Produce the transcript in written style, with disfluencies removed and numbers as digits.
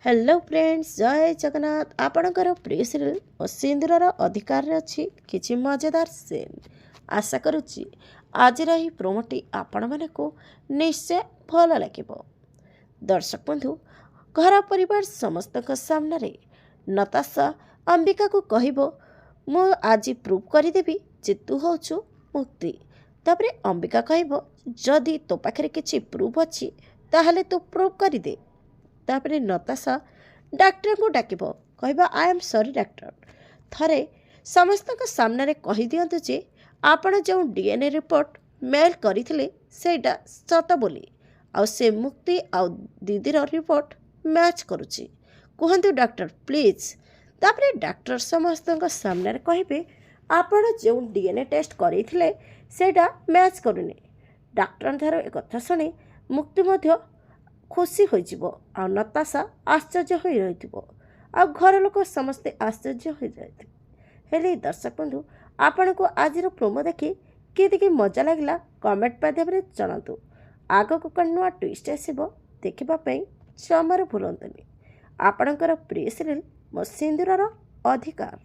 Hello friends, जय जगन्नाथ। आपणकर प्रिय सीरियल और सिंदूरर अधिकार अच्छी किसी मजेदार सीन आशा करुच्ची आज रही प्रोमोटी आपण मानक निश्चय भल लगे। दर्शक बंधु, घर परिवार समस्त सामने नताशा अंबिका को कहब मु आज प्रूव करदेवी जे तू हूँ मुक्ति। तापर अंबिका कहब जदि तो पाखे किसी प्रूफ अच्छी ताहले तू प्रूव करदे। तापर नताशा डाक्टर को डाक कह आई एम सॉरी डाक्टर, थरे समस्त सामने कही दिंतु जे आपण जो डीएनए रिपोर्ट मेल करते सेटा सत बोली आउ से मुक्ति आउ दीदीर रिपोर्ट मैच करुच्ची। कहतु डॉक्टर प्लीज। तापर डॉक्टर समस्त सामने कहे आपण जो डीएनए टेस्ट करते सेटा मैच करूनी। डॉक्टर थार एक कथा शुणी मुक्ति मध्य खुशी हो नताशा आश्चर्य हो रही आ घर लोक समस्ते आश्चर्य हो जाते। हेले दर्शक बंधु, आपण को आज प्रोमो देखी कि मजा लगे कमेंट माध्यम जनातु। आगक कौन नुआ ट्विस्ट आसो देखापी जमार भूलुनि। आपणकर प्रिय सीरियल मो सिंदूरर अधिकार।